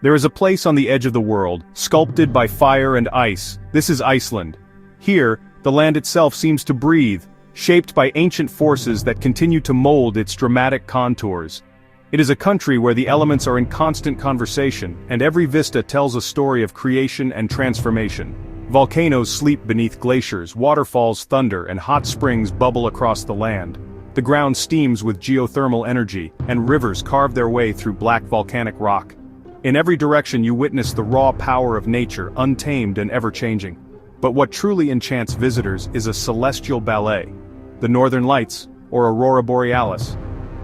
There is a place on the edge of the world, sculpted by fire and ice. This is Iceland. Here, the land itself seems to breathe, shaped by ancient forces that continue to mold its dramatic contours. It is a country where the elements are in constant conversation, and every vista tells a story of creation and transformation. Volcanoes sleep beneath glaciers, waterfalls thunder, and hot springs bubble across the land. The ground steams with geothermal energy, and rivers carve their way through black volcanic rock. In every direction you witness the raw power of nature, untamed and ever-changing. But what truly enchants visitors is a celestial ballet, the Northern Lights, or Aurora Borealis.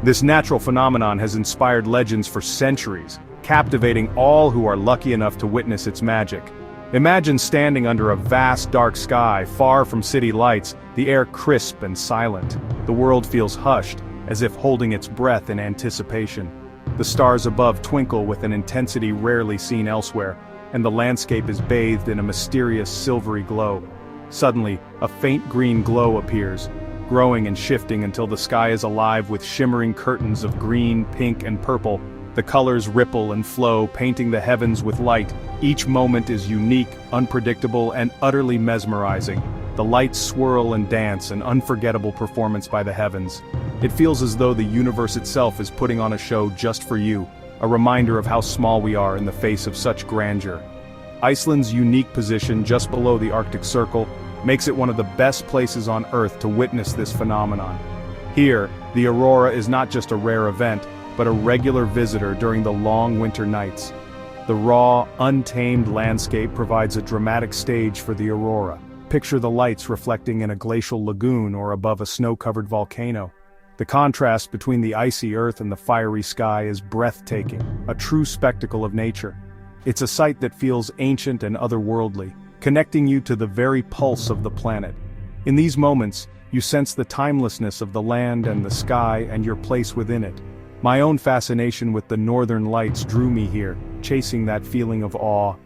This natural phenomenon has inspired legends for centuries, captivating all who are lucky enough to witness its magic. Imagine standing under a vast dark sky, far from city lights, the air crisp and silent. The world feels hushed, as if holding its breath in anticipation. The stars above twinkle with an intensity rarely seen elsewhere, and the landscape is bathed in a mysterious silvery glow. Suddenly, a faint green glow appears, growing and shifting until the sky is alive with shimmering curtains of green, pink, and purple. The colors ripple and flow, painting the heavens with light. Each moment is unique, unpredictable, and utterly mesmerizing. The lights swirl and dance, an unforgettable performance by the heavens. It feels as though the universe itself is putting on a show just for you, a reminder of how small we are in the face of such grandeur. Iceland's unique position just below the Arctic Circle makes it one of the best places on Earth to witness this phenomenon. Here, the aurora is not just a rare event, but a regular visitor during the long winter nights. The raw, untamed landscape provides a dramatic stage for the aurora. Picture the lights reflecting in a glacial lagoon or above a snow-covered volcano. The contrast between the icy earth and the fiery sky is breathtaking, a true spectacle of nature. It's a sight that feels ancient and otherworldly, connecting you to the very pulse of the planet. In these moments, you sense the timelessness of the land and the sky and your place within it. My own fascination with the northern lights drew me here, chasing that feeling of awe.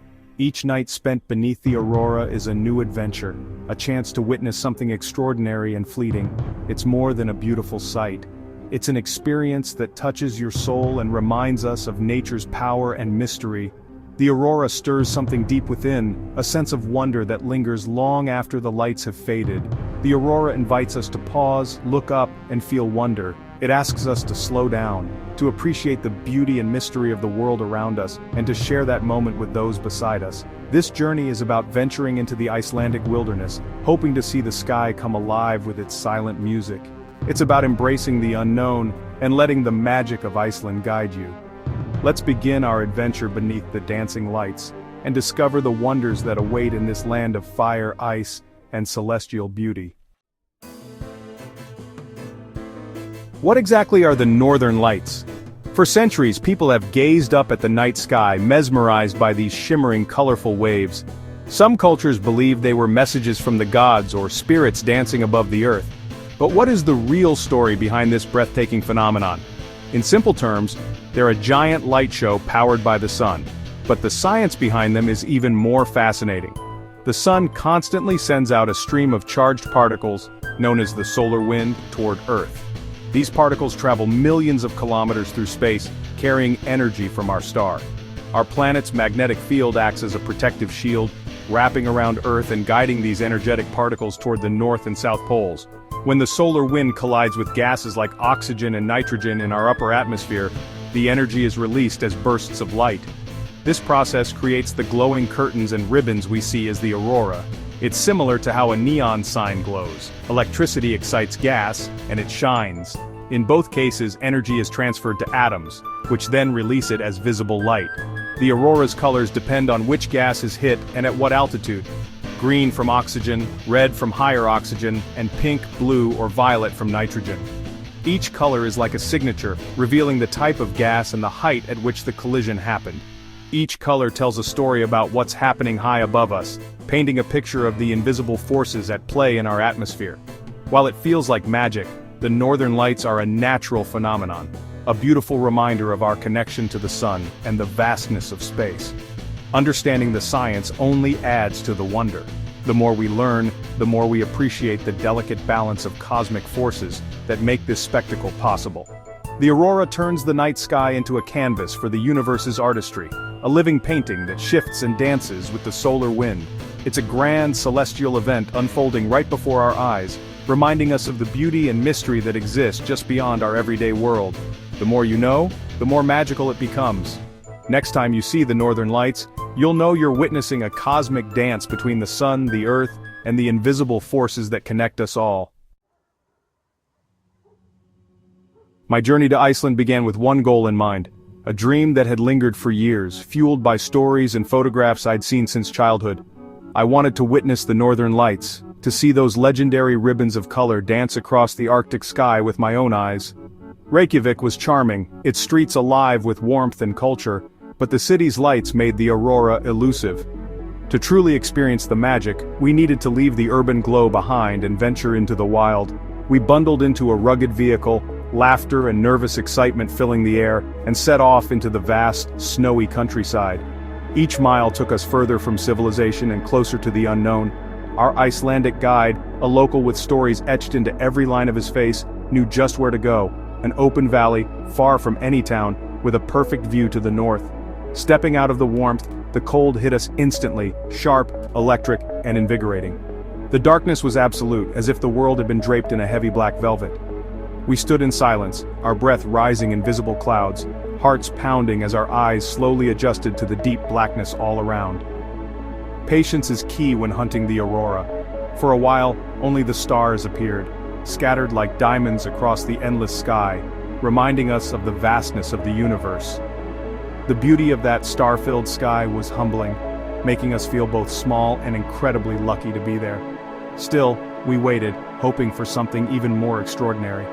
Each night spent beneath the aurora is a new adventure, a chance to witness something extraordinary and fleeting. It's more than a beautiful sight. It's an experience that touches your soul and reminds us of nature's power and mystery. The aurora stirs something deep within, a sense of wonder that lingers long after the lights have faded. The aurora invites us to pause, look up, and feel wonder. It asks us to slow down, to appreciate the beauty and mystery of the world around us, and to share that moment with those beside us. This journey is about venturing into the Icelandic wilderness, hoping to see the sky come alive with its silent music. It's about embracing the unknown and letting the magic of Iceland guide you. Let's begin our adventure beneath the dancing lights, and discover the wonders that await in this land of fire, ice, and celestial beauty. What exactly are the Northern Lights? For centuries, people have gazed up at the night sky, mesmerized by these shimmering, colorful waves. Some cultures believe they were messages from the gods or spirits dancing above the earth. But what is the real story behind this breathtaking phenomenon? In simple terms, they're a giant light show powered by the sun. But the science behind them is even more fascinating. The sun constantly sends out a stream of charged particles, known as the solar wind, toward Earth. These particles travel millions of kilometers through space, carrying energy from our star. Our planet's magnetic field acts as a protective shield, wrapping around Earth and guiding these energetic particles toward the north and south poles. When the solar wind collides with gases like oxygen and nitrogen in our upper atmosphere, the energy is released as bursts of light. This process creates the glowing curtains and ribbons we see as the aurora. It's similar to how a neon sign glows. Electricity excites gas, and it shines. In both cases, energy is transferred to atoms, which then release it as visible light. The aurora's colors depend on which gas is hit and at what altitude. Green from oxygen, red from higher oxygen, and pink, blue, or violet from nitrogen. Each color is like a signature, revealing the type of gas and the height at which the collision happened. Each color tells a story about what's happening high above us, painting a picture of the invisible forces at play in our atmosphere. While it feels like magic, the Northern Lights are a natural phenomenon, a beautiful reminder of our connection to the sun and the vastness of space. Understanding the science only adds to the wonder. The more we learn, the more we appreciate the delicate balance of cosmic forces that make this spectacle possible. The aurora turns the night sky into a canvas for the universe's artistry. a living painting that shifts and dances with the solar wind. It's a grand celestial event unfolding right before our eyes, reminding us of the beauty and mystery that exists just beyond our everyday world. The more you know, the more magical it becomes. Next time you see the Northern Lights, you'll know you're witnessing a cosmic dance between the sun, the earth, and the invisible forces that connect us all. My journey to Iceland began with one goal in mind, a dream that had lingered for years, fueled by stories and photographs I'd seen since childhood. I wanted to witness the Northern Lights, to see those legendary ribbons of color dance across the Arctic sky with my own eyes. Reykjavik was charming, its streets alive with warmth and culture, but the city's lights made the aurora elusive. To truly experience the magic, we needed to leave the urban glow behind and venture into the wild. We bundled into a rugged vehicle, laughter and nervous excitement filling the air, and set off into the vast, snowy countryside. Each mile took us further from civilization and closer to the unknown. Our Icelandic guide, a local with stories etched into every line of his face, knew just where to go, an open valley, far from any town, with a perfect view to the north. Stepping out of the warmth, the cold hit us instantly, sharp, electric, and invigorating. The darkness was absolute, as if the world had been draped in a heavy black velvet. We stood in silence, our breath rising in visible clouds, hearts pounding as our eyes slowly adjusted to the deep blackness all around. Patience is key when hunting the aurora. For a while, only the stars appeared, scattered like diamonds across the endless sky, reminding us of the vastness of the universe. The beauty of that star-filled sky was humbling, making us feel both small and incredibly lucky to be there. Still, we waited, hoping for something even more extraordinary.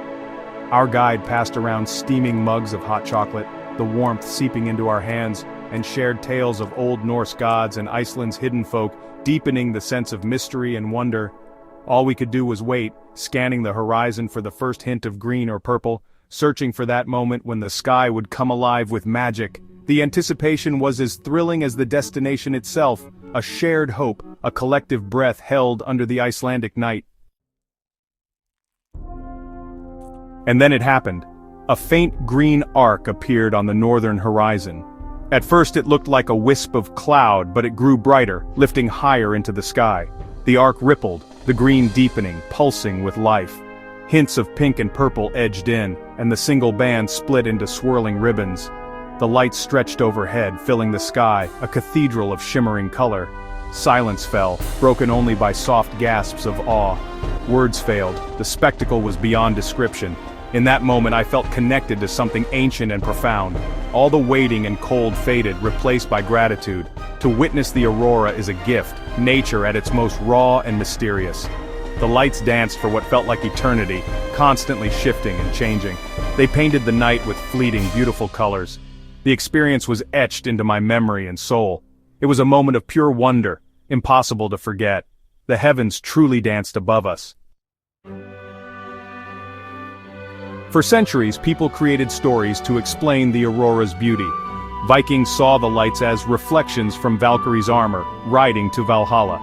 Our guide passed around steaming mugs of hot chocolate, the warmth seeping into our hands, and shared tales of Old Norse gods and Iceland's hidden folk, deepening the sense of mystery and wonder. All we could do was wait, scanning the horizon for the first hint of green or purple, searching for that moment when the sky would come alive with magic. The anticipation was as thrilling as the destination itself, a shared hope, a collective breath held under the Icelandic night. And then it happened. A faint green arc appeared on the northern horizon. At first it looked like a wisp of cloud, but it grew brighter, lifting higher into the sky. The arc rippled, the green deepening, pulsing with life. Hints of pink and purple edged in, and the single band split into swirling ribbons. The lights stretched overhead, filling the sky, a cathedral of shimmering color. Silence fell, broken only by soft gasps of awe. Words failed, the spectacle was beyond description. In that moment I felt connected to something ancient and profound. All the waiting and cold faded, replaced by gratitude. To witness the aurora is a gift, nature at its most raw and mysterious. The lights danced for what felt like eternity, constantly shifting and changing. They painted the night with fleeting, beautiful colors. The experience was etched into my memory and soul. It was a moment of pure wonder, impossible to forget. The heavens truly danced above us. For centuries, people created stories to explain the aurora's beauty. Vikings saw the lights as reflections from Valkyrie's armor, riding to Valhalla.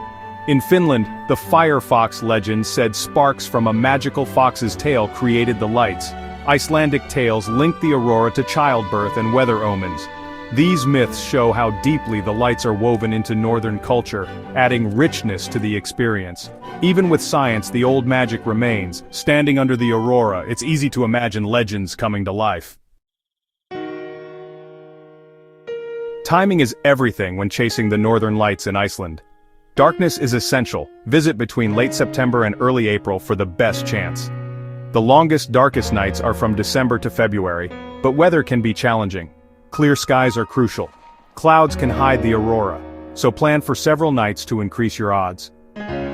In Finland, the fire fox legend said sparks from a magical fox's tail created the lights. Icelandic tales linked the aurora to childbirth and weather omens. These myths show how deeply the lights are woven into northern culture, adding richness to the experience. Even with science, the old magic remains. Standing under the aurora, it's easy to imagine legends coming to life. Timing is everything when chasing the northern lights in Iceland. Darkness is essential. Visit between late September and early April for the best chance. The longest, darkest nights are from December to February, but weather can be challenging. Clear skies are crucial. Clouds can hide the aurora, so plan for several nights to increase your odds.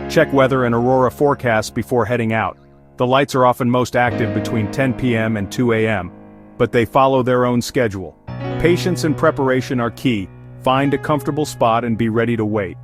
Check weather and aurora forecasts before heading out. The lights are often most active between 10 p.m. and 2 a.m., but they follow their own schedule. Patience and preparation are key. Find a comfortable spot and be ready to wait.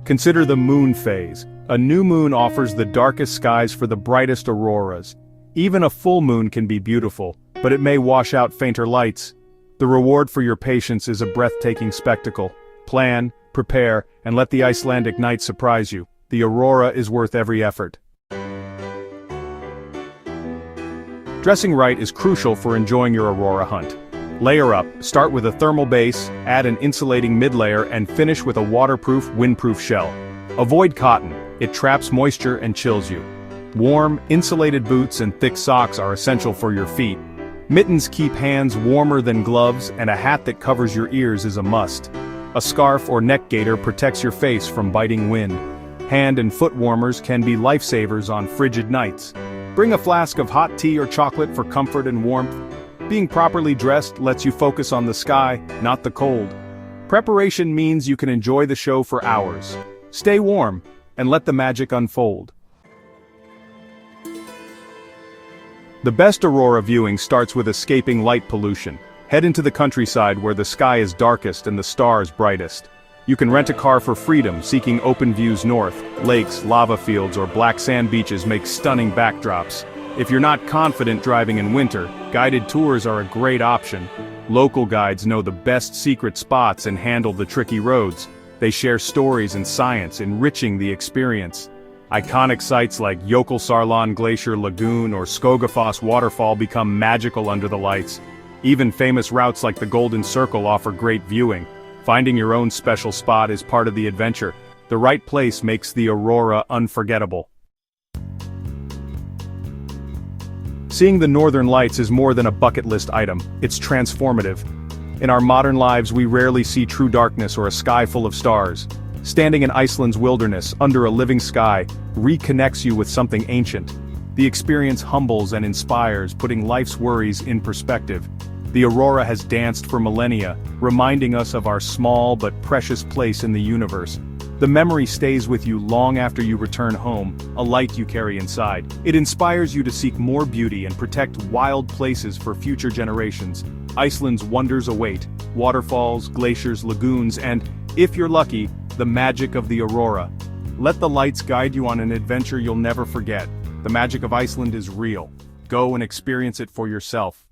Consider the moon phase. A new moon offers the darkest skies for the brightest auroras. Even a full moon can be beautiful, but it may wash out fainter lights. The reward for your patience is a breathtaking spectacle. Plan, prepare, and let the Icelandic night surprise you. The aurora is worth every effort. Dressing right is crucial for enjoying your aurora hunt. Layer up, start with a thermal base, add an insulating mid-layer and finish with a waterproof, windproof shell. Avoid cotton, it traps moisture and chills you. Warm, insulated boots and thick socks are essential for your feet. Mittens keep hands warmer than gloves and a hat that covers your ears is a must. A scarf or neck gaiter protects your face from biting wind. Hand and foot warmers can be lifesavers on frigid nights. Bring a flask of hot tea or chocolate for comfort and warmth. Being properly dressed lets you focus on the sky, not the cold. Preparation means you can enjoy the show for hours. Stay warm, and let the magic unfold. The best aurora viewing starts with escaping light pollution. Head into the countryside where the sky is darkest and the stars brightest. You can rent a car for freedom, seeking open views north. Lakes, lava fields, or black sand beaches make stunning backdrops. If you're not confident driving in winter, guided tours are a great option. Local guides know the best secret spots and handle the tricky roads. They share stories and science, enriching the experience. Iconic sites like Jökulsárlón Glacier Lagoon or Skogafoss Waterfall become magical under the lights. Even famous routes like the Golden Circle offer great viewing. Finding your own special spot is part of the adventure. The right place makes the aurora unforgettable. Seeing the northern lights is more than a bucket list item, it's transformative. In our modern lives we rarely see true darkness or a sky full of stars. Standing in Iceland's wilderness, under a living sky, reconnects you with something ancient. The experience humbles and inspires, putting life's worries in perspective. The aurora has danced for millennia, reminding us of our small but precious place in the universe. The memory stays with you long after you return home, a light you carry inside. It inspires you to seek more beauty and protect wild places for future generations. Iceland's wonders await: waterfalls, glaciers, lagoons, and, if you're lucky, the magic of the aurora. Let the lights guide you on an adventure you'll never forget. The magic of Iceland is real. Go and experience it for yourself.